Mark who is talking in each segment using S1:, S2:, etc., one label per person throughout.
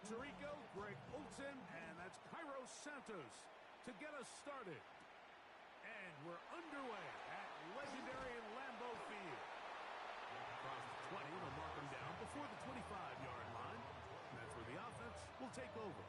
S1: Tirico, Greg Olsen, and that's Cairo Santos to get us started. And we're underway at legendary Lambeau Field. Across the 20, they'll mark them down before the 25-yard line. And that's where the offense will take over.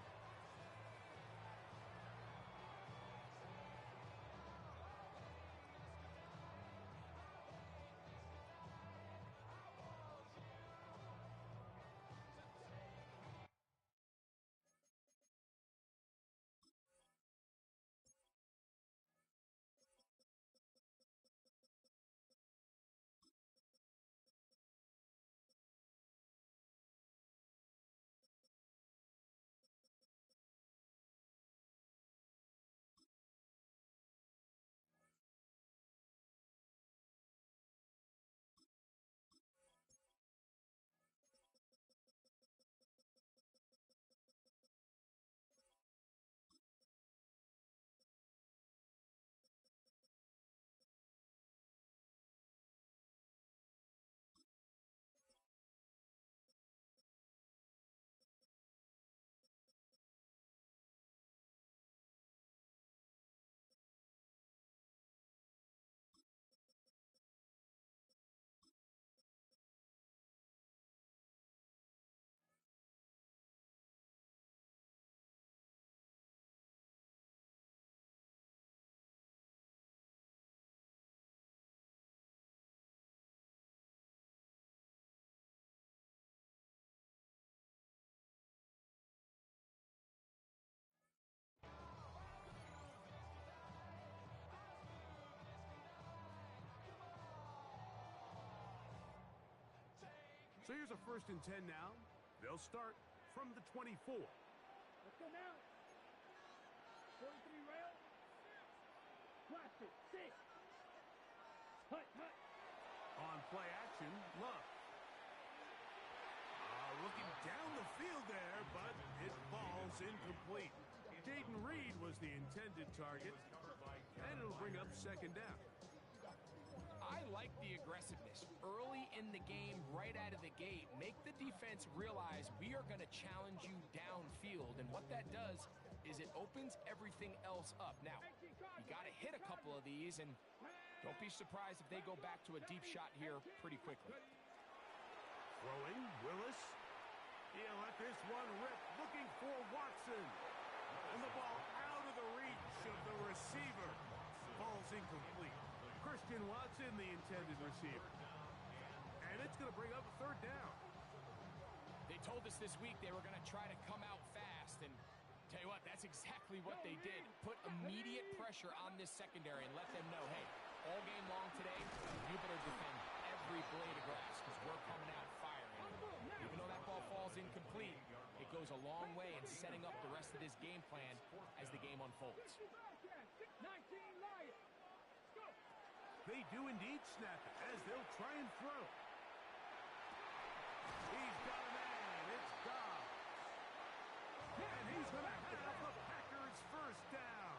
S1: So here's a 1st and 10 now. They'll start from the 24.
S2: Let's go now. 43 rail. Watch it. 6. Hut.
S1: On play action, Love. Looking down the field there, but it falls incomplete. Jayden Reed was the intended target, and it'll bring up 2nd down.
S3: I like the aggressiveness early in the game, right out of the gate. Make the defense realize we are going to challenge you downfield, and what that does is it opens everything else up. Now, you got to hit a couple of these, and don't be surprised if they go back to a deep shot here pretty quickly.
S1: Throwing, Willis. He'll let this one rip, looking for Watson. And the ball out of the reach of the receiver. Falls incomplete. Christian Watson, the intended receiver. And it's going to bring up a 3rd down.
S3: They told us this week they were going to try to come out fast, and tell you what, that's exactly what they did. Put immediate pressure on this secondary and let them know, hey, all game long today, you better defend every blade of grass because we're coming out firing. Even though that ball falls incomplete, it goes a long way in setting up the rest of this game plan as the game unfolds.
S1: They do indeed snap it as they'll try and throw. He's got a man. It's Dobbs. And he's going to have the Packers 1st down.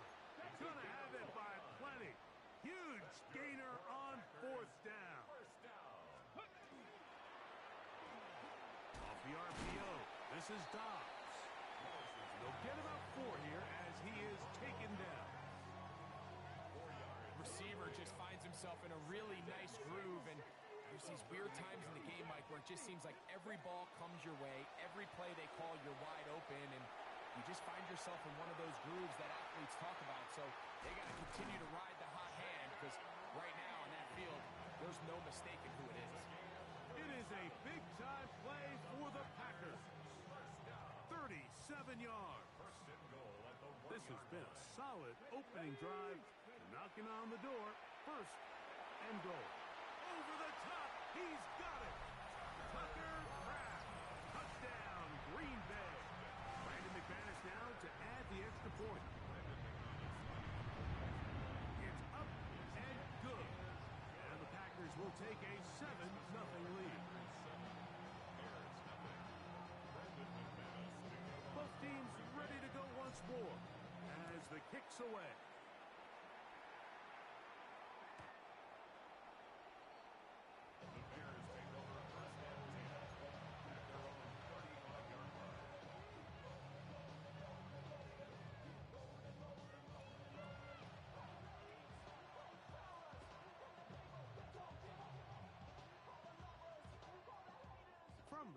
S1: Going to have it by plenty. Huge gainer on 4th down. Off the RPO, this is Dobbs. They'll get about 4 here as he is taken down.
S3: Receiver just finds himself in a really nice groove, and there's these weird times in the game, Mike, where it just seems like every ball comes your way, every play they call, you're wide open, and you just find yourself in one of those grooves that athletes talk about. So they got to continue to ride the hot hand, because right now on that field, there's no mistaking who it is.
S1: It is a big-time play for the Packers. 37 yards. This has been a solid opening drive. Knocking on the door. 1st and goal. Over the top. He's got it. Tucker Kraft. Touchdown, Green Bay. Brandon McManus now to add the extra point. It's up and good. And the Packers will take a 7-0 lead. Both teams ready to go once more as the kick's away.
S4: The Bears take over 1st and 10 at their own 35-yard line.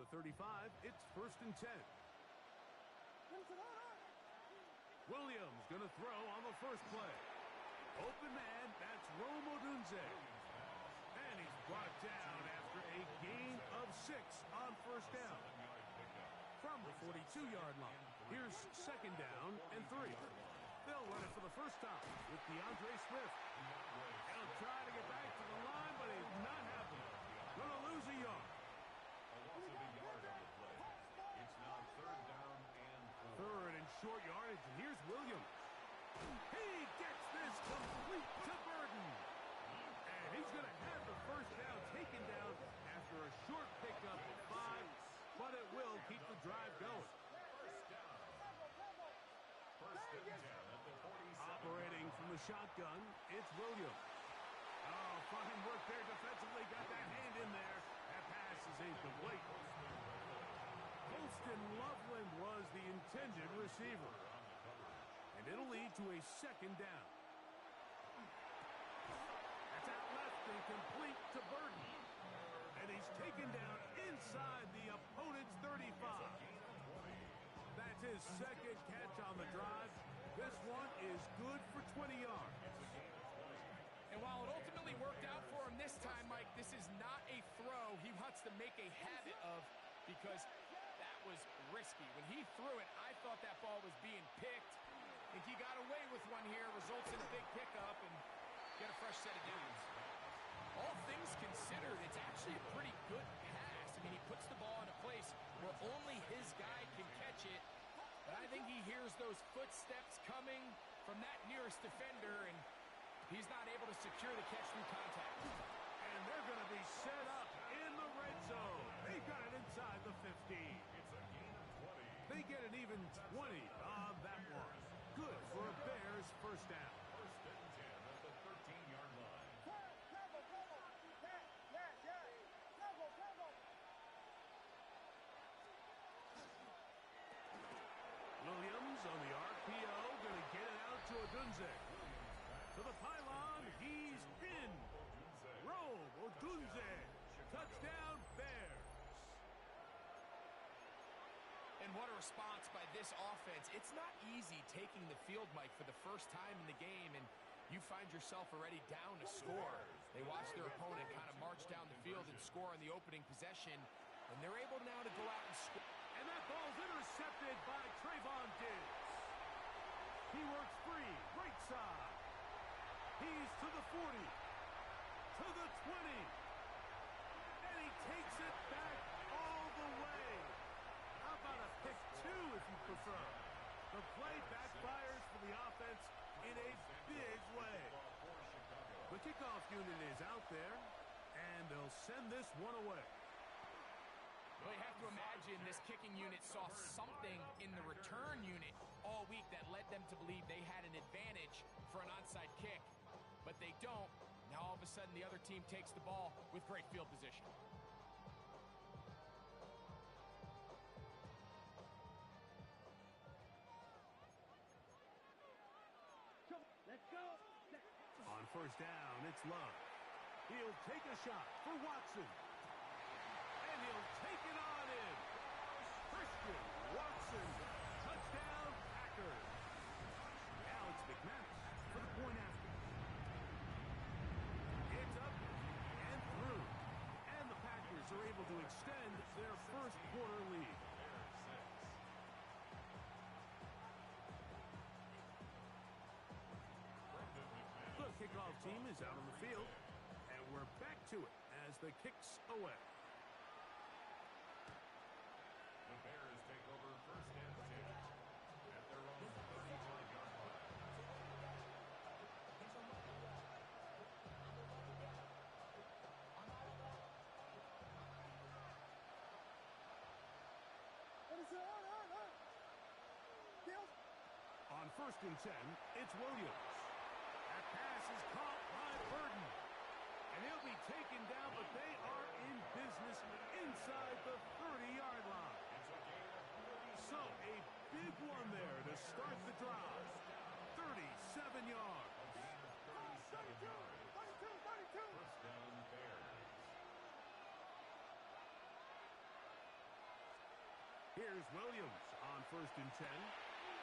S1: the 35, it's 1st and 10. Williams going to throw on the first play. Open man, that's Rome Odunze. And he's brought down after a gain of 6 on 1st down. From the 42-yard line, here's 2nd down and 3. They'll run it for the first time with DeAndre Swift. He'll try to get back to the line, but it's not happening. Going to lose a yard. Third and short yardage, and here's Williams. He gets this complete to Burden. And he's going to have the first down taken down after a short pickup of 5, but it will keep the drive going. Operating from the shotgun, it's Williams. Oh, fine work there defensively. Got that hand in there. That pass is incomplete. Colston Loveland was the intended receiver. And it'll lead to a 2nd down. That's out left and complete to Burden. And he's taken down inside the opponent's 35. That's his 2nd catch on the drive. This one is good for 20 yards.
S3: And while it ultimately worked out for him this time, Mike, this is not a throw he wants to make a habit of because that was risky. When he threw it, I thought that ball was being picked. I think he got away with one here, results in a big pickup, and get a fresh set of downs. All things considered, it's actually a pretty good pass. I mean, he puts the ball in a place where only his guy can catch it. But I think he hears those footsteps coming from that nearest defender, and he's not able to secure the catch through contact.
S1: And they're going to be set up in the red zone. They've got it inside the 15. They get an even 20 on that one. Good for a Bears first down. Williams on the RPO, going to get it out to Odunze. To the pylon, he's in. Rome Odunze, touchdown Bears.
S3: And what a response by this offense. It's not easy taking the field, Mike, for the first time in the game, and you find yourself already down to score. They watch their opponent kind of march down the field and score in the opening possession, and they're able now to go out and score.
S1: And that ball's intercepted by Trayvon Diggs. He works free, right side. He's to the 40, to the 20, and he takes it back all the way. How about a pick 2 if you prefer? The play backfires for the offense in a big way. The kickoff unit is out there, and they'll send this one away.
S3: Well, you have to imagine this kicking unit saw something in the return unit all week that led them to believe they had an advantage for an onside kick, but they don't. Now all of a sudden the other team takes the ball with great field position.
S2: Let's go.
S1: On first down, it's Love. He'll take a shot for Watson. And he'll take it on in. Christian Watson. Touchdown, Packers. Alex McManus for the point after. It's up and through. And the Packers are able to extend their first quarter lead. The kickoff team is out on the field, and we're back to it as the kick's away.
S5: The Bears take over first and 10 at their own 35-yard line.
S1: On first and 10, it's Williams. That pass is caught by Burden. And he'll be taken down, but they are in business inside the 30-yard line. So a big one there to start the drive. 37 yards.
S5: 32, 32. First down, Bears.
S1: Here's Williams on 1st and 10.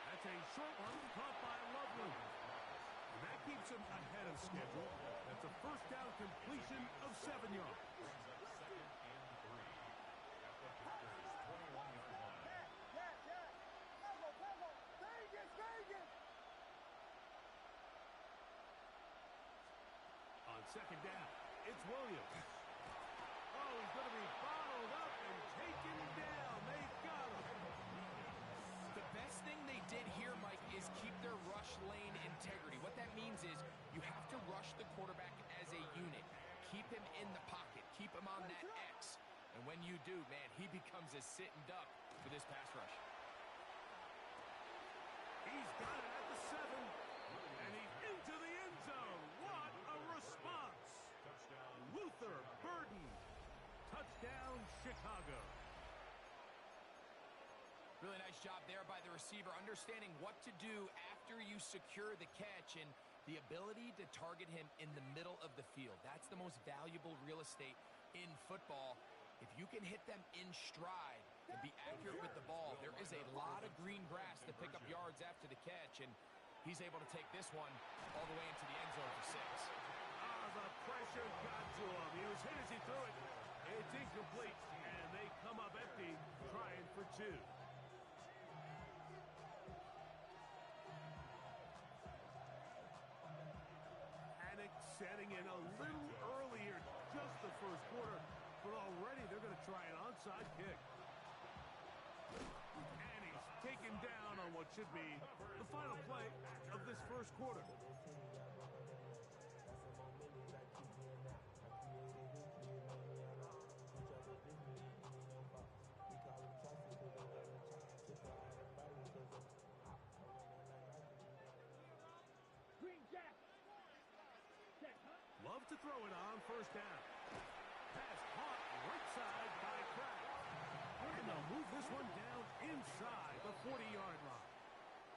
S1: That's a short one caught by Loveland. And that keeps him ahead of schedule. That's a first down completion of 7 yards. On 2nd down, it's Williams. Oh, he's going to be bottled up and taken down. They got him.
S3: The best thing they did here, Mike, is keep their rush lane integrity. What that means is you have to rush the quarterback as a unit. Keep him in the pocket. Keep him on that X. And when you do, man, he becomes a sitting duck for this pass rush.
S1: He's got it at the 7. And he's into the end zone. What a response. Luther Burden. Touchdown, Chicago.
S3: Really nice job there by the receiver, understanding what to do after you secure the catch and the ability to target him in the middle of the field. That's the most valuable real estate in football. If you can hit them in stride and be accurate with the ball, there is a lot of green grass to pick up yards after the catch, and he's able to take this one all the way into the end zone for 6.
S1: The pressure got to him. He was hit as he threw it. It's incomplete, and they come up empty, trying for 2. Panic setting in a little earlier, just the first quarter, but already they're going to try an onside kick. And he's taken down on what should be the final play of this first quarter.
S2: Green Jack.
S1: Love to throw it on 1st down. Pass caught right side by Kraft. And they'll move this one down inside the 40-yard line.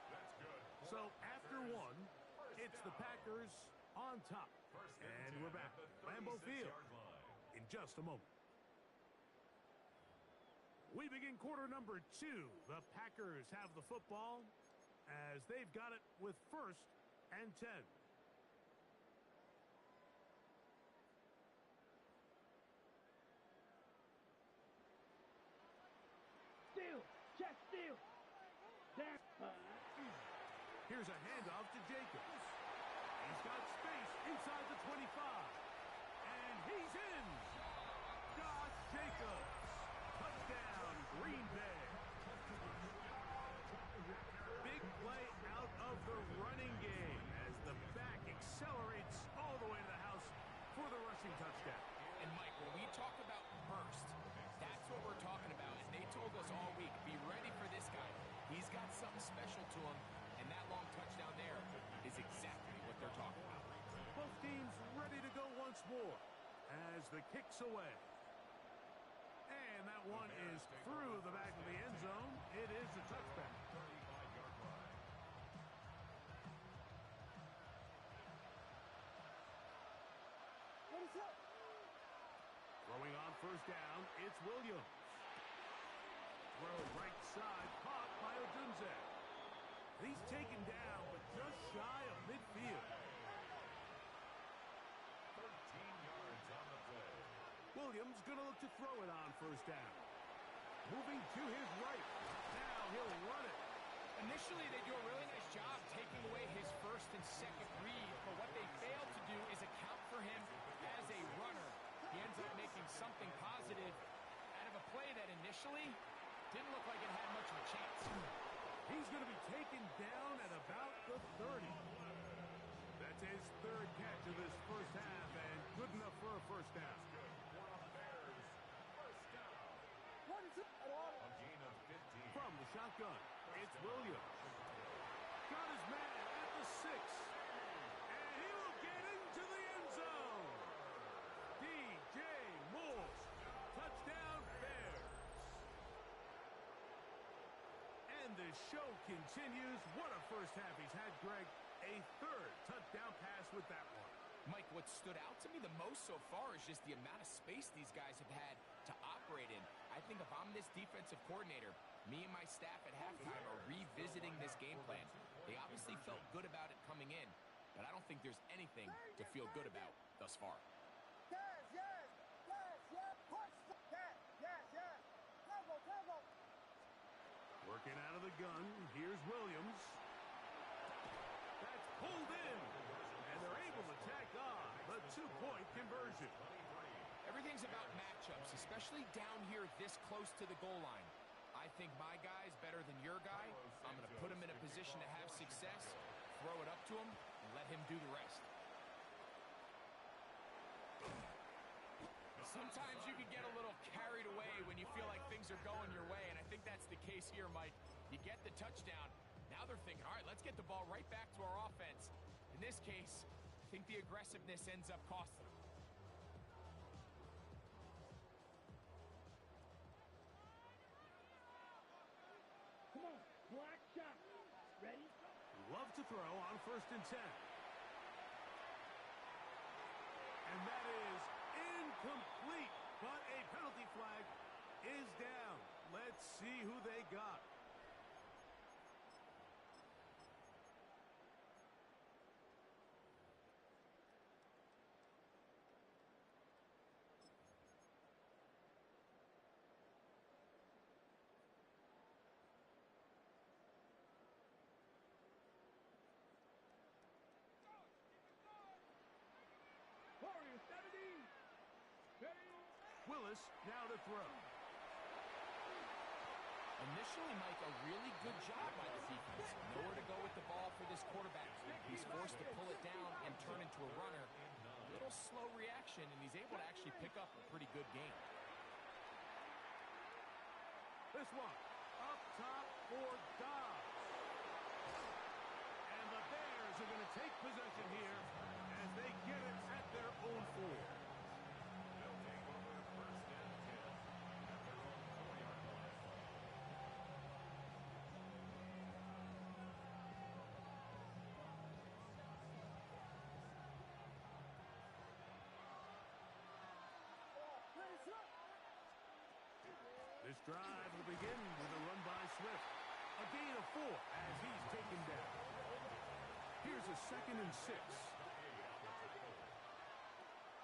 S5: That's good.
S1: So after 1, it's the Packers on top. And we're back. Lambeau Field in just a moment. We begin quarter number 2. The Packers have the football as they've got it with 1st and 10.
S2: Steal. Check steal. There.
S1: Here's a handoff to Jacobs. He's got space inside the 25. And he's in. Josh Jacobs. Touchdown, Green Bay. Big play out of the running game as the back accelerates all the way to the house for the rushing touchdown.
S3: And Mike, when we talk about burst, that's what we're talking about. And they told us all week, be ready for this guy. He's got something special to him, and that long touchdown there is exactly what they're talking about.
S1: Both teams ready to go once more as the kick's away. And that one is through the back of the end zone. It is a touchback.
S5: 35-yard line.
S2: What is up?
S1: Throwing on 1st down, it's Williams. Throw right side, caught by Odunze. He's taken down, but just shy of midfield.
S5: 13 yards on the play.
S1: Williams gonna look to throw it on 1st down. Moving to his right. Now he'll run it.
S3: Initially, they do a really nice job taking away his 1st and 2nd read, but what they fail to do is account for him as a runner. He ends up making something positive out of a play that initially didn't look like it had much of a chance.
S1: He's going to be taken down at about the 30. That's his 3rd catch of this first half, and good enough for a 1st down.
S5: For the Bears, 1st down.
S2: What is it?
S5: A gain of 15.
S1: From the shotgun, it's Williams. Got his man at the 6. And he will get into the end zone. DJ Moore. Touchdown, Bears. And the show continues. What a first half he's had, Greg. A 3rd touchdown pass with that one.
S3: Mike, what stood out to me the most so far is just the amount of space these guys have had to operate in. I think if I'm this defensive coordinator, me and my staff at halftime are revisiting this game plan. They obviously felt good about it coming in, but I don't think there's anything to feel good about thus far.
S1: Working out of the gun, here's Williams. That's pulled in, and they're able to tack on the two-point conversion.
S3: Everything's about matchups, especially down here this close to the goal line. I think my guy's better than your guy. I'm going to put him in a position to have success, throw it up to him, and let him do the rest. Sometimes you can get a little carried away when you feel like things are going your way, and I think that's the case here, Mike. You get the touchdown. Now they're thinking, all right, let's get the ball right back to our offense. In this case, I think the aggressiveness ends up costing them.
S2: Come on, block shot. Ready?
S1: Love to throw on 1st and 10. And that is incomplete, but a penalty flag is down. Let's see who they got.
S2: Warriors 70. Ready?
S1: Willis now to throw.
S3: Initially, Mike, a really good job by the defense. Nowhere to go with the ball for this quarterback. He's forced to pull it down and turn into a runner. A little slow reaction, and he's able to actually pick up a pretty good game.
S1: This one up top for Dobbs. And the Bears are going to take possession here as they get it at their own 4.
S5: They'll take over 1st and 10 at their own 4-yard line.
S1: This drive will begin with a run by Swift. A gain of 4 as he's taken down. Here's a 2nd and 6.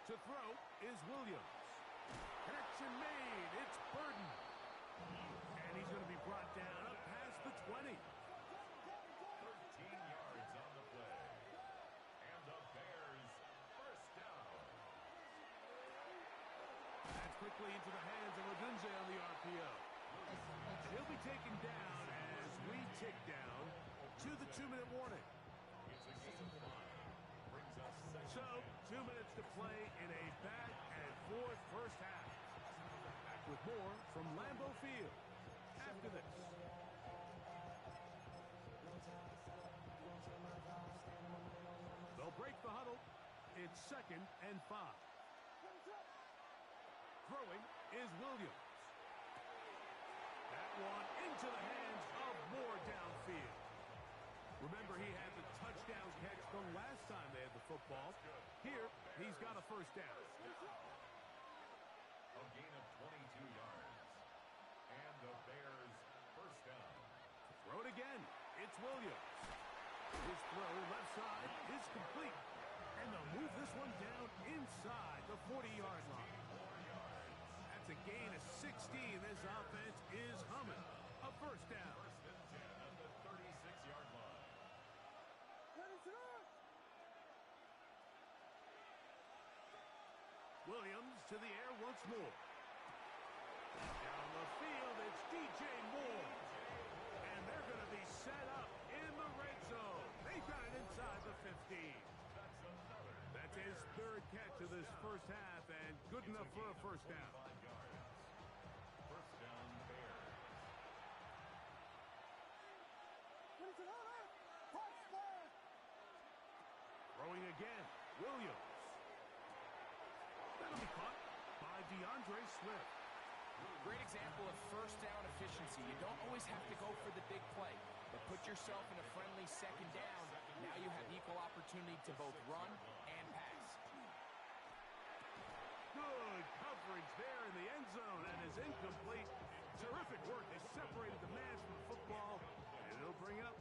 S1: To throw is Williams. Connection made. It's Burden. And he's going to be brought down up past the 20.
S5: 13 yards on the play. And the Bears 1st down.
S1: That's quickly into the hands of Odunze on the RPO. He'll be taken down as we tick down to the 2-minute warning.
S5: It's a gain of 5. Brings us 2nd.
S1: So, 2 minutes to play in a back-and-forth first half. Back with more from Lambeau Field after this. They'll break the huddle. It's 2nd and 5. Throwing is Williams. That one into the hands of Moore downfield. Remember, he had the touchdown catch the last time they had the football. Here, he's got a 1st down.
S5: A gain of 22 yards. And the Bears 1st down.
S1: Throw it again. It's Williams. His throw left side is complete. And they'll move this one down inside the 40-yard line. That's a gain of 16. This offense is humming. A 1st down.
S5: 1st and 10 at the 36-yard line.
S1: Williams to the air once more. Down the field, it's DJ Moore. And they're going to be set up in the red zone. They got it inside the 15. That's his 3rd catch of this first half, and good enough for a 1st down.
S5: 5 yards. 1st down Bears.
S1: Throwing again, Williams. That'll be caught by DeAndre Swift.
S3: Great example of 1st down efficiency. You don't always have to go for the big play, but put yourself in a friendly 2nd down. Now you have equal opportunity to both run and pass.
S1: Good coverage there in the end zone, and is incomplete work has separated the man from the football, and it'll bring up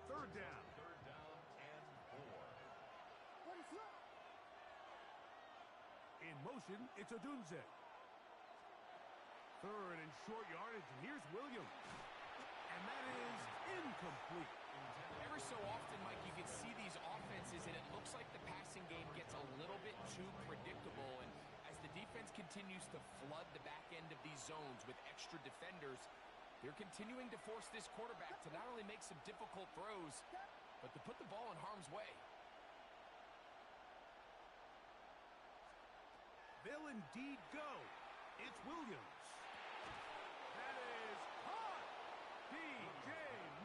S1: third down.
S5: Third down and 4.
S1: In motion, it's Odunze. Third and short yardage, and here's Williams. And that is incomplete.
S3: Every so often, Mike, you can see these offenses, and it looks like the passing game gets a little bit too predictable. And as the defense continues to flood the back end of these zones with extra defenders, they're continuing to force this quarterback to not only make some difficult throws, but to put the ball in harm's way.
S1: They'll indeed go. It's Williams. That is caught. DJ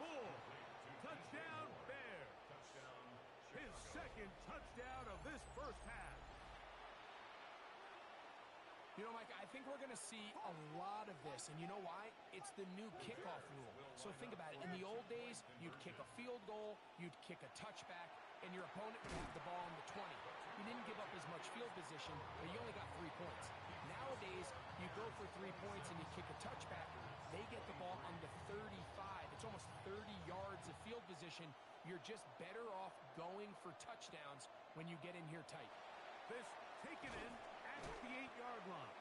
S1: Moore. Touchdown, Bears. His second touchdown of this first half.
S3: You know, Mike, I think we're going to see a lot of this, and you know why? It's the new kickoff rule. So think about it. In the old days, you'd kick a field goal, you'd kick a touchback, and your opponent would have the ball on the 20. You didn't give up as much field position, but you only got 3 points. Nowadays, you go for 3 points and you kick a touchback. They get the ball on the 35. It's almost 30 yards of field position. You're just better off going for touchdowns when you get in here tight.
S1: This taken in at the 8-yard line.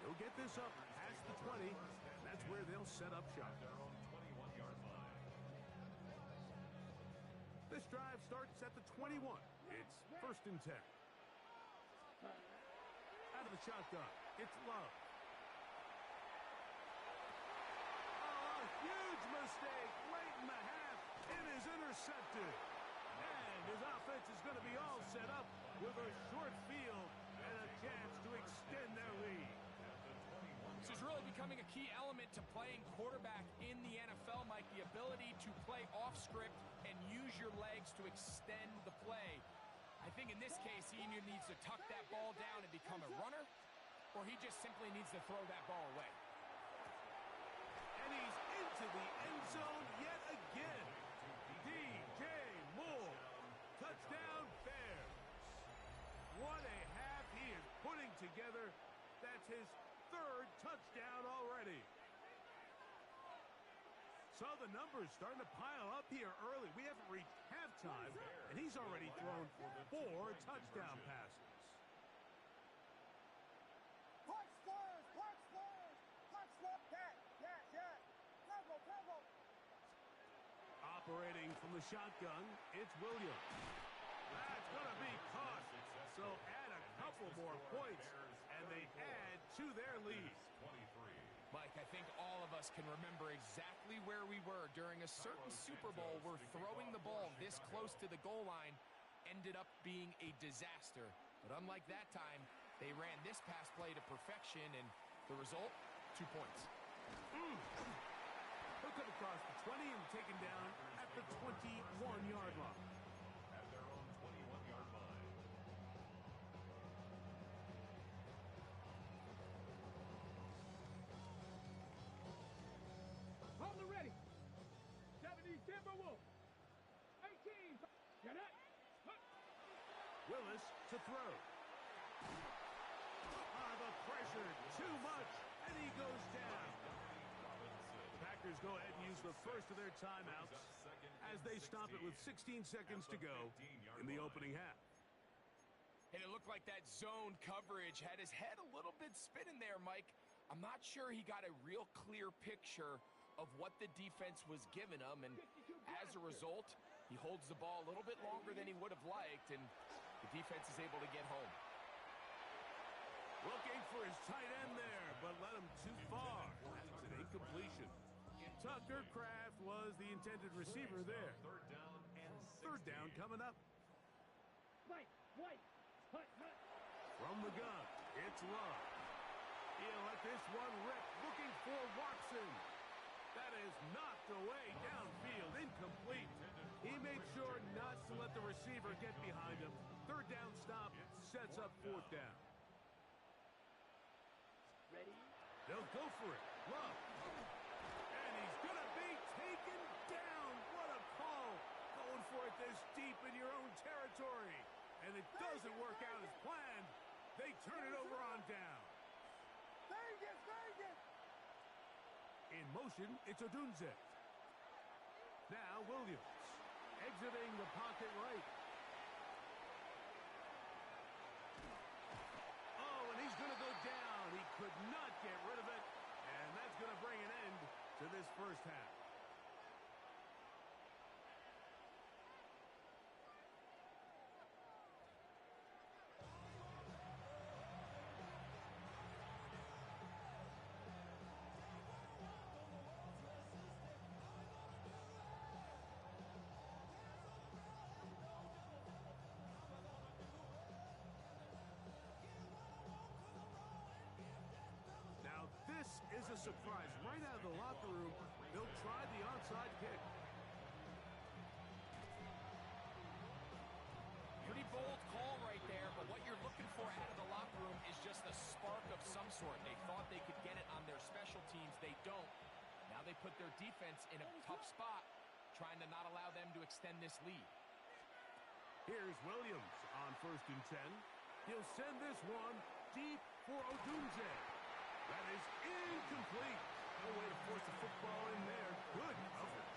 S1: They'll get this up past the 20, and that's where they'll set up shop.
S5: Their own 21-yard line.
S1: This drive starts at the 21. It's first and 10. Out of the shotgun, it's Love. Oh, a huge mistake late in the half. It is intercepted. And his offense is going to be all set up with a short field and a chance to extend their lead.
S3: This is really becoming a key element to playing quarterback in the NFL, Mike, the ability to play off script and use your legs to extend the play. I think in this case, he either needs to tuck that ball down and become a runner, or he just simply needs to throw that ball away.
S1: And he's into the end zone yet again. DJ Moore. Touchdown, Bears. What a half he is putting together. That's his third touchdown already. So the numbers starting to pile up here early. We haven't reached halftime, and he's already thrown 4 touchdown passes. Operating from the shotgun, it's Williams. That's going to be caught. So add a couple more points, and they add to their lead.
S3: Mike, I think all of us can remember exactly where we were during a certain Super Bowl where throwing the ball this close to the goal line ended up being a disaster. But unlike that time, they ran this pass play to perfection, and the result, 2 points.
S1: He'll come across the 20 and taken down at the 21-yard line.
S5: At their own 21-yard line.
S2: Hold it ready. 70 Timberwolves. 18. Get it.
S1: Willis to throw. The pressure, too much, and he goes down. The Packers go ahead and use the first of their timeouts as they stop it with 16 seconds to go in the opening half.
S3: And it looked like that zone coverage had his head a little bit spinning there, Mike. I'm not sure he got a real clear picture of what the defense was giving him, and as a result, he holds the ball a little bit longer than he would have liked, and the defense is able to get home.
S1: Looking for his tight end there, but led him too far. That's an incompletion. Tucker Kraft was the intended receiver there. Third down coming up.
S2: White. Hut.
S1: From the gun, it's Love. He'll let this one rip, looking for Watson. That is knocked away downfield, incomplete. He made sure not to let the receiver get behind him. Third down stop sets up fourth down.
S2: Ready?
S1: They'll go for it. Love. And he's going to be taken down. What a call. Going for it this deep in your own territory. And it doesn't work out as planned. They turn it over on down. In In motion, it's Odunze. Now Williams, exiting the pocket right. Oh, and he's going to go down. He could not get rid of it, and that's going to bring an end to this first half. Now, this is a surprise. Right out of the locker room, they'll try the onside kick.
S3: Pretty bold call right there, but what you're looking for out of the locker room is just a spark of some sort. They thought they could get it on their special teams. They don't. Now they put their defense in a tough spot, trying to not allow them to extend this lead.
S1: Here's Williams on 1st and 10. He'll send this one deep for Odunze. That is incomplete. No way to force the football in there. Good coverage.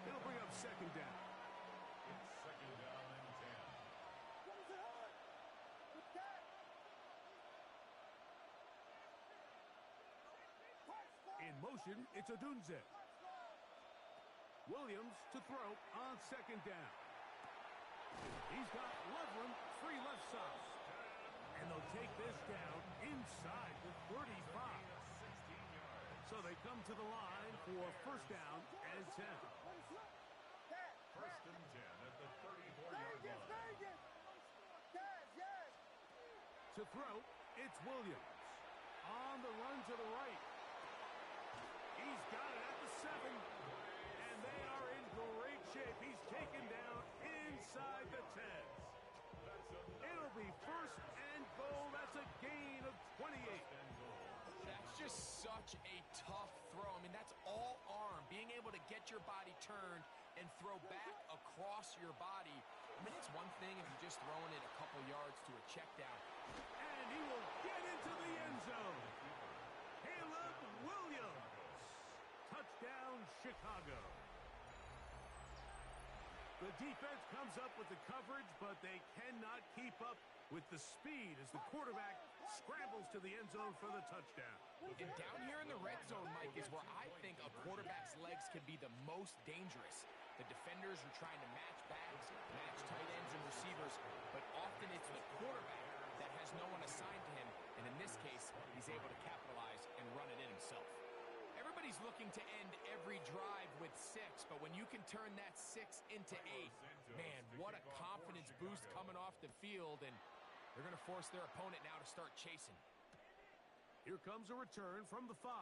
S1: It'll bring up 2nd down.
S5: It's 2nd down and 10.
S1: In motion, it's Odunze. Williams to throw on 2nd down. He's got Loveland free left side. And they'll take this down inside the 35. So they come to the line for 1st down and 10.
S5: 1st and 10 at the 34-yard line.
S1: To throw, it's Williams. On the run to the right. He's got it at the 7. And they are in great shape. He's taken down inside the 10. It'll be 1st and goal. That's a gain of 28.
S3: That's just such a tough throw. I mean, that's all arm. Being able to get your body turned and throw back across your body. I mean, it's one thing if you're just throwing it a couple yards to a check down.
S1: And he will get into the end zone. Caleb Williams. Touchdown, Chicago. The defense comes up with the coverage, but they cannot keep up with the speed as the quarterback scrambles to the end zone for the touchdown.
S3: And down here in the red zone, Mike, is where I think a quarterback's legs can be the most dangerous. The defenders are trying to match backs, match tight ends and receivers, but often it's the quarterback that has no one assigned to him, and in this case, he's able to capitalize and run it in himself. Everybody's looking to end every drive with 6, but when you can turn that 6 into 8, man, what a confidence boost coming off the field, and they're going to force their opponent now to start chasing.
S1: Here comes a return from the 5.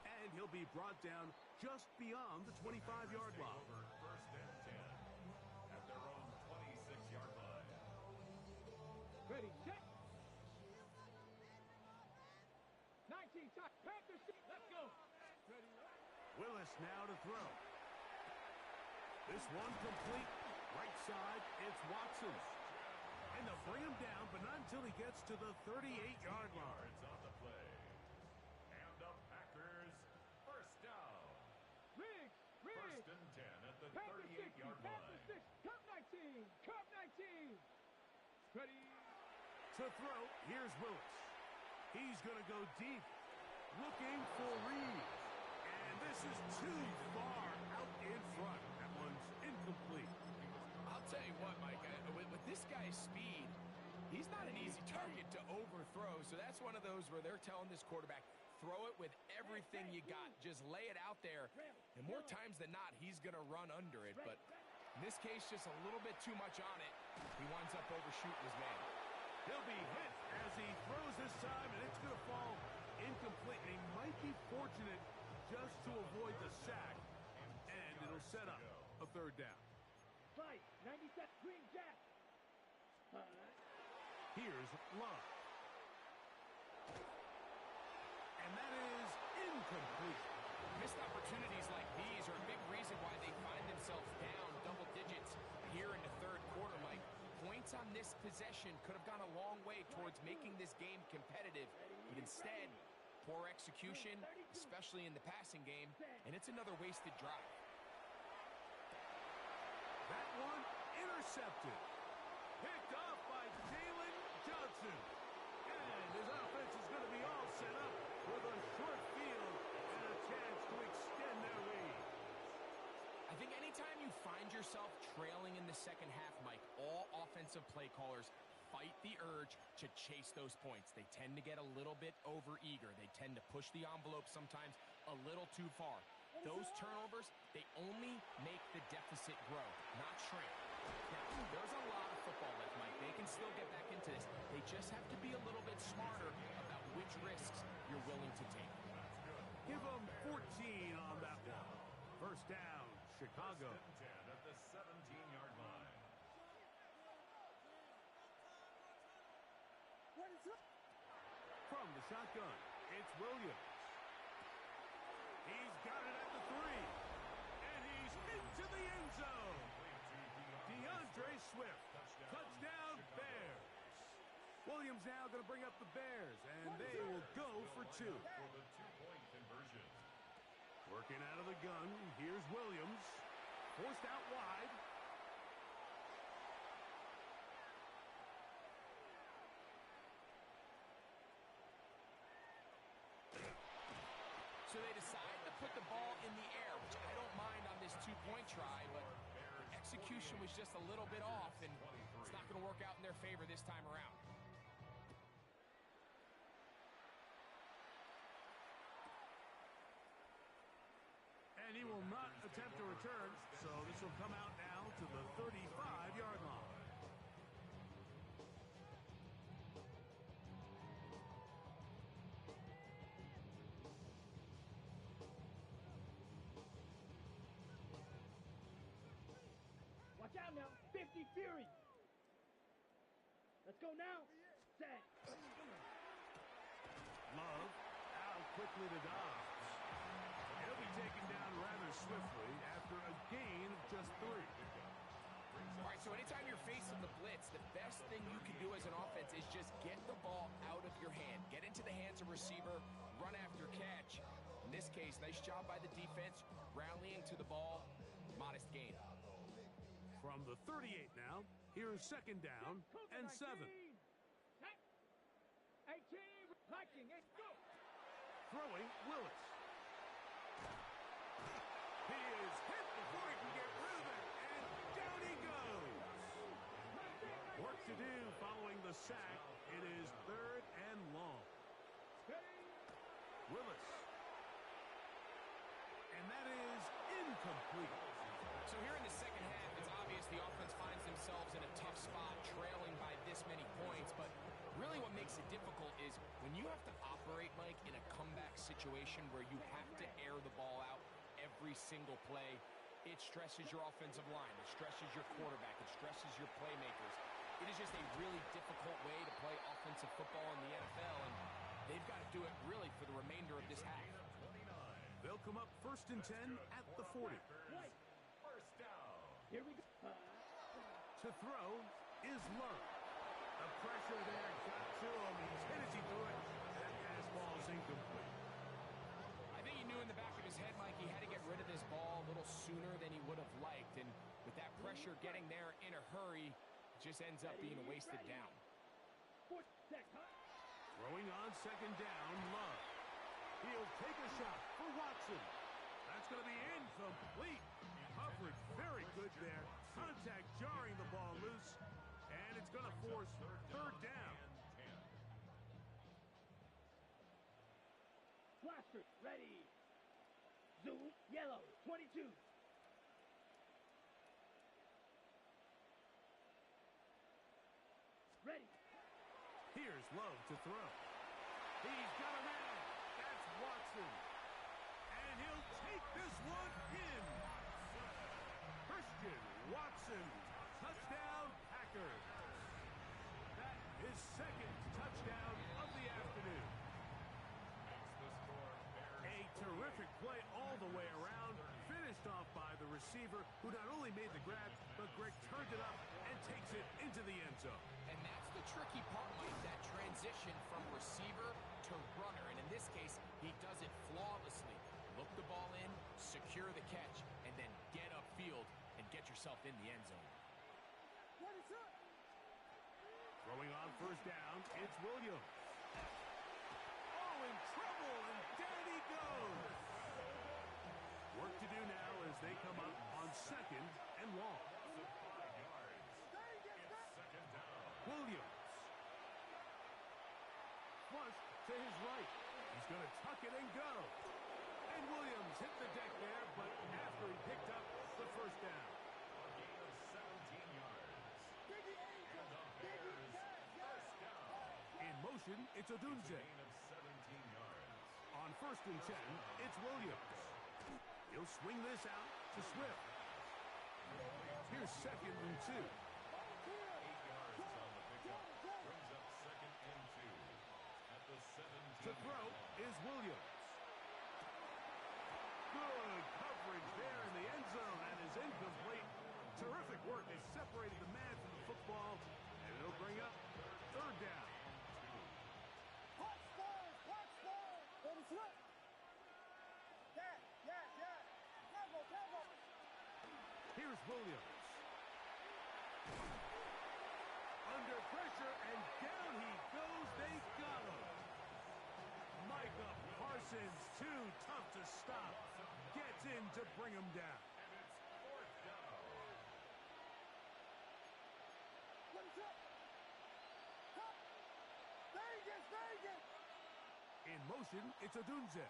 S1: And he'll be brought down just beyond the 25-yard line.
S5: Over 1st and 10 at their own 26-yard line.
S2: Ready, set. 19 time. Panthers, let's go. Ready,
S1: Willis now to throw. This one complete. Right side, it's Watson. And they'll bring him down, but not until he gets to the 38-yard line.
S5: Yards on the play. And the Packers, 1st down.
S2: Riggs,
S5: 1st and 10 at the
S2: Panthers 60,
S5: 38-yard
S2: Panthers
S5: line.
S2: 6, Cup 19, Cup 19. Ready.
S1: To throw, here's Willis. He's going to go deep, looking for Reed. And this is too far out in front. That one's incomplete.
S3: I'll tell you what, Mike, with this guy's speed, he's not an easy target to overthrow, so that's one of those where they're telling this quarterback, throw it with everything you got. Just lay it out there, and more times than not, he's going to run under it, but in this case, just a little bit too much on it. He winds up overshooting his man.
S1: He'll be hit as he throws this time, and it's going to fall incomplete. And he might be fortunate just to avoid the sack, and it'll set up a 3rd down.
S2: Fight, 97, Green Jack.
S1: Here's Love. And that is incomplete.
S3: Missed opportunities like these are a big reason why they find themselves down double digits here in the 3rd quarter, Mike. Points on this possession could have gone a long way towards making this game competitive, but instead, Poor execution, especially in the passing game, and it's another wasted drive.
S1: That one intercepted. Picked off by Jalen Johnson. And his offense is going to be all set up with a short field and a chance to extend their lead.
S3: I think anytime you find yourself trailing in the second half, Mike, all offensive play callers fight the urge to chase those points. They tend to get a little bit overeager. They tend to push the envelope sometimes a little too far. Those turnovers, they only make the deficit grow, not shrink. Now, there's a lot of football left, Mike. They can still get back into this. They just have to be a little bit smarter about which risks you're willing to take.
S1: Give them 14 on that one. First down, Chicago.
S5: 10 at the 17-yard line.
S2: What is up?
S1: From the shotgun, it's Williams. He's got it at the 3. And he's into the end zone. DeAndre Swift. Touchdown, Bears. Williams now going to bring up the Bears, and they will go for 2.
S5: For the two-point conversion.
S1: Working out of the gun, here's Williams. Forced out wide.
S3: So they decide to put the ball in the air, which I don't mind on this two-point try, but the execution was just a little bit off, and it's not going to work out in their favor this time around.
S1: And he will not attempt to return, so this will come out now to the 35-yard line.
S2: Watch out now. 50 Fury. Let's go now. Set.
S1: Love out quickly to Dobbs. He'll be taken down rather swiftly after a gain of just 3.
S3: All right, so anytime you're facing the blitz, the best thing you can do as an offense is just get the ball out of your hand. Get into the hands of receiver, run after catch. In this case, nice job by the defense, rallying to the ball, modest gain.
S1: From the 38 now, here's second down and 7.
S2: 18. Hiking. Go.
S1: Throwing Willis. He is hit before he can get rid of it, and down he goes. Work to do following the sack. It is 3rd and long. Willis. And that is incomplete.
S3: So here in the second half, it's obvious the offense finds themselves in a tough spot, trailing by this many points, but really what makes it difficult is when you have to operate, Mike, in a comeback situation where you have to air the ball out every single play, it stresses your offensive line, it stresses your quarterback, it stresses your playmakers. It is just a really difficult way to play offensive football in the NFL, and they've got to do it really for the remainder of this half.
S1: They'll come up 1st and 10 at the 40.
S5: First down.
S2: Here we go.
S1: To throw is Love. The pressure there got to him. He's hit as he threw it. That pass ball is incomplete.
S3: I think he knew in the back of his head, Mike, he had to get rid of this ball a little sooner than he would have liked. And with that pressure getting there in a hurry, it just ends up being a wasted down.
S1: Throwing on second down, Love. He'll take a shot for Watson. That's going to be incomplete. Coverage very good there. Contact jarring the ball loose. And it's going to force 3rd down.
S2: Blaster, ready. Zoom, yellow, 22. Ready.
S1: Here's Love to throw. He's got a man. That's Watson. And he'll take this one in. Christian Watson. Touchdown, Packers. That is 2nd touchdown of the afternoon. A terrific play all the way around. Finished off by the receiver, who not only made the grab, but Greg turned it up and takes it into the end zone.
S3: And that's the tricky part, Mike, that transition from receiver to runner. And in this case, secure the catch, and then get upfield and get yourself in the end zone.
S1: Throwing on first down, it's Williams. Oh, in trouble, and down he goes. Work to do now as they come up on second and long.
S5: 5 yards. It's second down.
S1: Williams. Flush to his right. He's going to tuck it and go. And Williams hit the deck there, but after he picked up the first down.
S5: A gain of 17 yards. And the Bears first down.
S1: In motion, it's
S5: It's a
S1: Odunze.
S5: gain of 17 yards.
S1: On first and 10, it's Williams. He'll swing this out to Swift. Here's second and 2.
S5: 8 yards on the pickup. Brings up second and 2. At the 17.
S1: To throw is Williams. Good coverage there in the end zone and is incomplete. Terrific work. They separated the man from the football, and it'll bring up third down. Here's Williams. Under pressure, and down he goes. They got him. Micah Parsons, too tough to stop. Gets in to bring him down.
S5: And it's fourth down.
S1: In motion, it's Odunze.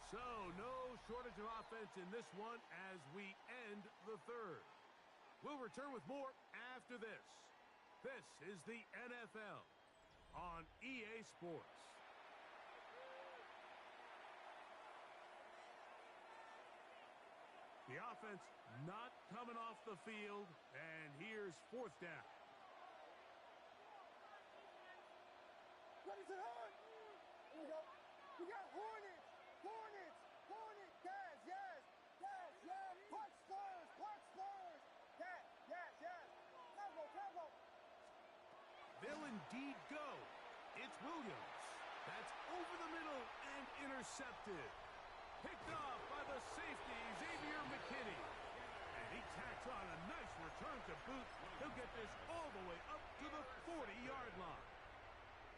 S1: So, no shortage of offense in this one as we end the third. We'll return with more after this. This is the NFL on EA Sports. The offense not coming off the field, and here's fourth down.
S2: We got Hornets! Hornets! Hornets! Yes, yes! Yes, yes! Punch Spurs! Punch Spurs! Yes, yes, yes! Tempo!
S1: They'll indeed go. It's Williams. That's over the middle and intercepted. Picked off by the safety, Xavier McKinney. And he tacks on a nice return to boot. He'll get this all the way up to the 40-yard line.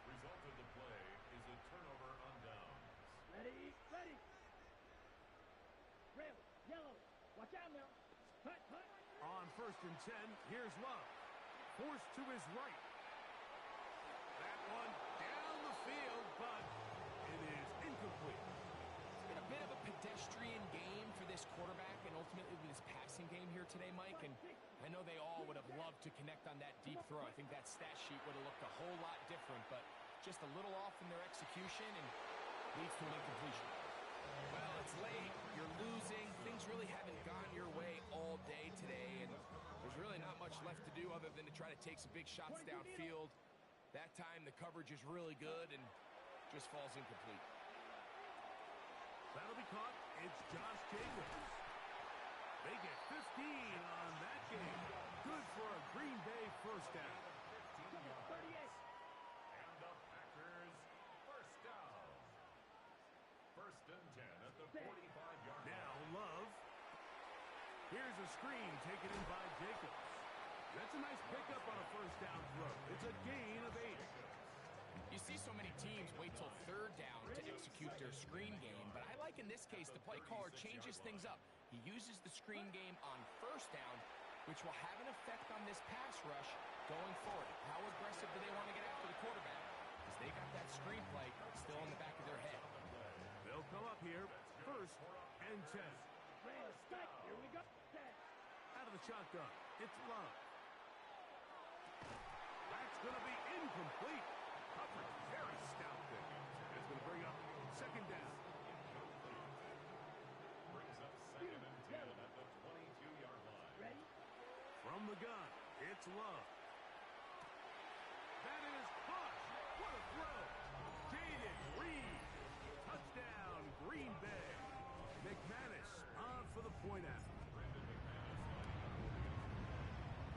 S5: Result of the play is a turnover on downs.
S2: Ready! Red, yellow, watch out now! Hut!
S1: On first and 10, here's Love. Forced to his right. That one down the field, but it is incomplete.
S3: It's been a bit of a pedestrian game for this quarterback and ultimately this passing game here today, Mike. And I know they all would have loved to connect on that deep throw. I think that stat sheet would have looked a whole lot different, but just a little off in their execution and leads to an incompletion. Well, it's late. You're losing. Things really haven't gone your way all day today, and there's really not much left to do other than to try to take some big shots downfield. That time, the coverage is really good and just falls incomplete.
S1: That'll be caught. It's Josh Jacobs. They get 15 on that game. Good for a Green Bay first down.
S5: 15 yards. And the Packers first down. First and 10 at the 45-yard line.
S1: Now Love. Here's a screen taken in by Jacobs. That's a nice pickup on a first down throw. It's a gain of 8.
S3: You see so many teams wait till third down to execute their screen game, but I like in this case the play caller changes things up. He uses the screen game on first down, which will have an effect on this pass rush going forward. How aggressive do they want to get after the quarterback? Because they got that screen play still in the back of their head.
S1: They'll come up here first and 10.
S2: Here we go!
S1: Out of the shotgun, it's Love. That's going to be incomplete. Coverage very stout there. It's going to bring up second down.
S5: Brings up second and 10 at the 22-yard line.
S2: Ready?
S1: From the gun, it's Love. That is caught. What a throw. Jaden Reed. Touchdown, Green Bay. McManus on for the point after.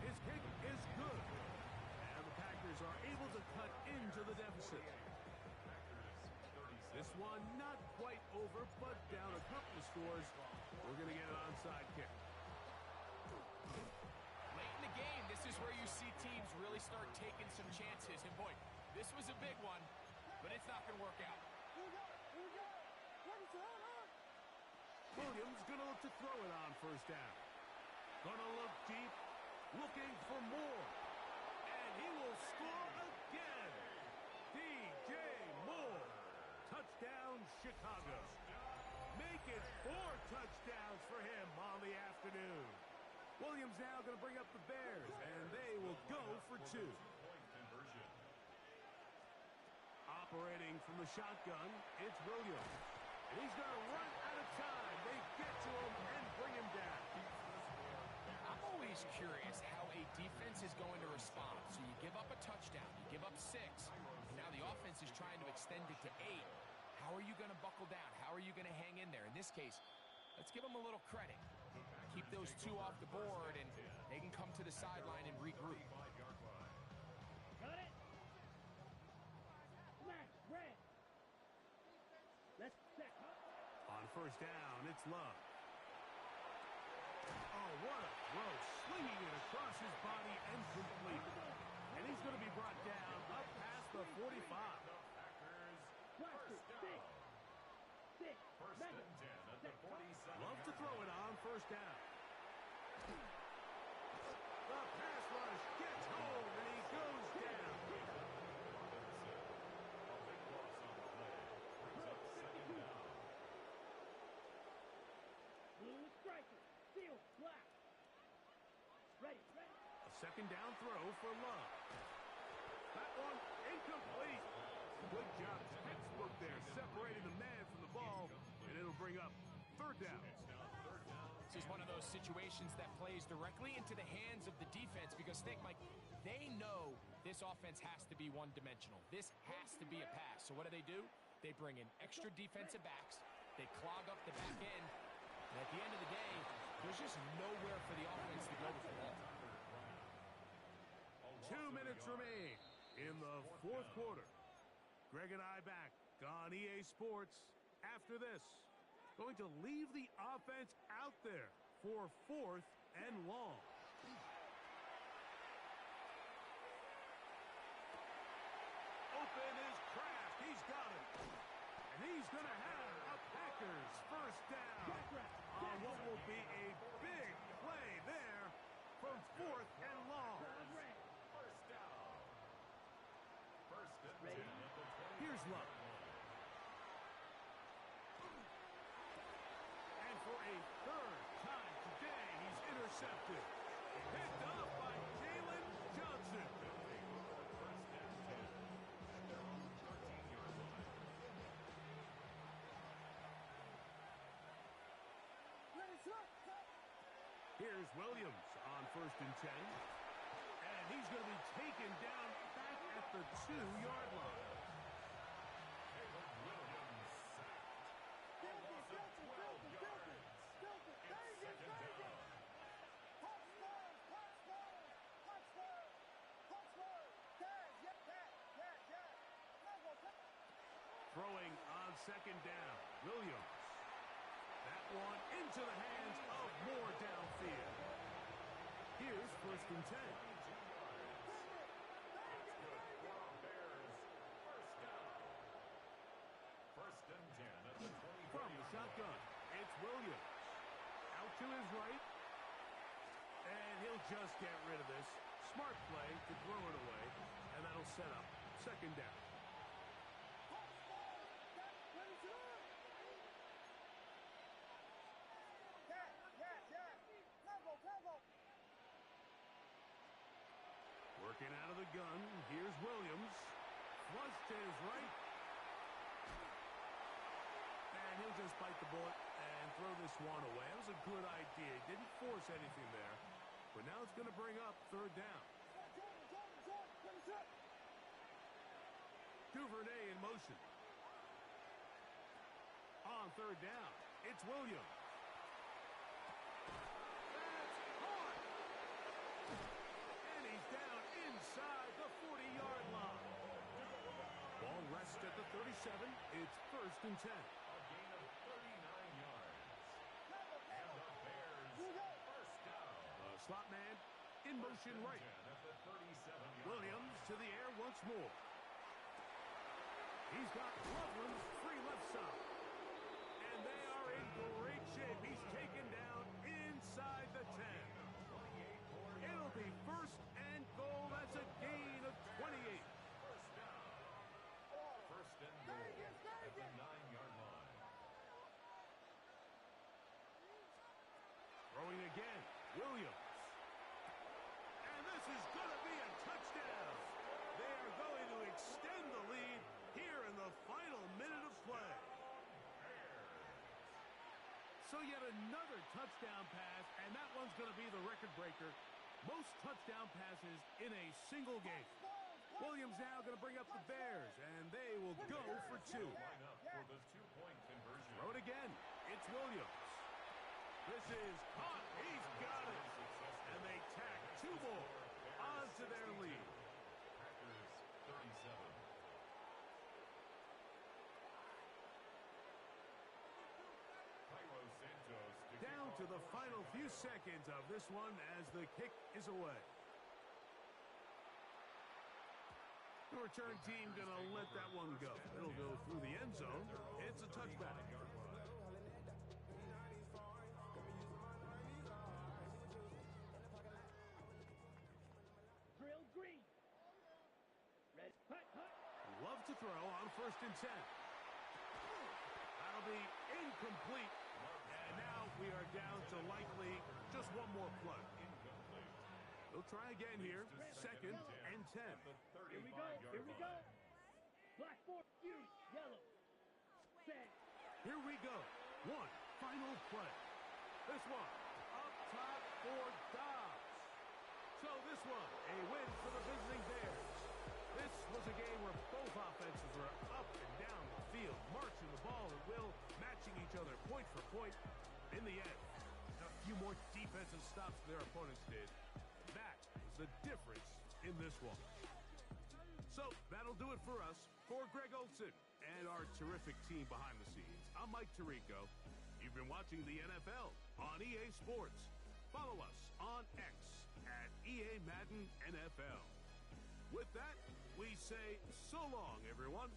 S1: His kick is good. And the Packers are able to cut into the deficit. This one not quite over, but down a couple of scores. We're going to get an onside kick.
S3: Late in the game, this is where you see teams really start taking some chances. And boy, this was a big one, but it's not going to work out.
S2: Here we go. Here we go. Ready to run on.
S1: Williams going to look to throw it on first down. Going to look deep, looking for more. And he will score again. DJ Moore. Touchdown, Chicago. Make it 4 touchdowns for him on the afternoon. Williams now going to bring up the Bears, and they will go for 2. Operating from the shotgun, it's Williams. And he's going to run out of time. They get to him and bring him down.
S3: I'm always curious how a defense is going to respond. So you give up a touchdown, you give up 6, and now the offense is trying to extend it to 8. How are you going to buckle down? How are you going to hang in there? In this case, let's give them a little credit. Keep those 2 off the board, and they can come to the sideline and regroup.
S4: Got it. Smash, red. Let's set up.
S1: On first down, it's Love. Oh, what a throw. Slinging it across his body and complete. And he's going to be brought down up past the 45. Love to throw it on first down. The pass rush gets home, and he goes down.
S4: Blue striker. Steel. Black. Ready. Ready.
S1: A second down throw for Love. That one incomplete. Good job, textbook there, separating the man from the ball, and it'll bring up third down.
S3: This is one of those situations that plays directly into the hands of the defense because think, Mike, they know this offense has to be one-dimensional. This has to be a pass. So what do? They bring in extra defensive backs. They clog up the back end. And at the end of the day, there's just nowhere for the offense to go with the ball.
S1: 2 minutes remain in the fourth quarter. Greg and I back on EA Sports after this. Going to leave the offense out there for 4th and long. Open is Kraft. He's got it. And he's going to have a Packers first down on what will be a big play there from 4th and long.
S5: First down. First and 10 at the 20.
S1: Here's Love. And for a 3rd time today, he's intercepted. Picked up by Jalen Johnson.
S5: First and 10 at their own 13-yard line.
S2: Ready, set.
S1: Here's Williams on 1st and 10. And he's going to be taken down back at the 2-yard line.
S5: Caleb Williams sacked.
S2: Filthy, filthy, filthy, filthy. Filthy. Bang it, bang it. Hot Spurs, hot Spurs, hot Spurs, hot Spurs. Taz, yeah, Taz, yeah, yeah. Go, go, go.
S1: Throwing on 2nd down, Williams. That one into the hands of Moore downfield. Here's 1st and 10.
S5: First and 10 at the 20.
S1: From the shotgun, it's Williams. Out to his right. And he'll just get rid of this. Smart play to throw it away. And that'll set up 2nd down.
S2: Hot Spurs, Taz, ready to run. Taz, yeah, yeah. Go, go, go.
S1: Working out of the gun, here's Williams. Flush to his right. And he'll just bite the bullet and throw this one away. That was a good idea. He didn't force anything there. But now it's going to bring up 3rd down.
S2: Jordan, ready, set.
S1: Duvernay in motion. On 3rd down, it's Williams. That's caught. And he's down inside the 40-yard line. Ball rests at the 36. 7. It's 1st and 10.
S5: A gain of 39 yards. And the Bears first down.
S1: The slot man in motion right.
S5: 10 at the 37-yard
S1: Williams to the air once more. He's got Loveland's free left side. And they are in great shape. He's taken down inside the 10. It'll be 1st and goal. That's a gain of 28.
S5: First down. First and goal at the 9-yard line.
S1: Throwing again, Williams. And this is going to be a touchdown. They are going to extend the lead here in the final minute of play. So yet another touchdown pass, and that one's going to be the record breaker. Most touchdown passes in a single game. Williams now going to bring up the Bears, and they will go for 2.
S5: Line up for the 2-point conversion.
S1: Throw it again. It's Williams. This is caught. He's got it. And they tack 2 more onto their lead.
S5: Packers 37. Cairo Santos to kick
S1: Down
S5: off
S1: to the
S5: first
S1: final
S5: and
S1: few
S5: 10.
S1: seconds of this one as the kick is away. The return team going to let that one go. It'll go through the end zone. It's a touchback.
S4: Drill green. Red. Hut, hut.
S1: Love to throw on 1st and 10. That'll be incomplete. And now we are down to likely just one more play.
S5: Incomplete.
S1: They'll try again here. 2nd and 10.
S5: At the
S4: Here we go.
S5: 35-yard
S4: Here we go.
S5: line.
S4: Black force. Fuse. Yellow. Set.
S1: Here we go. One final play. This one up top for Dobbs. So this one, a win for the visiting Bears. This was a game where both offenses were up and down the field, marching the ball at will, matching each other point for point. In the end, a few more defensive stops than their opponents did. That was the difference in this one. So that'll do it for us. For Greg Olson and our terrific team behind the scenes, I'm Mike Tirico. You've been watching the NFL on EA Sports. Follow us on X at EA Madden NFL. With that, we say so long, everyone.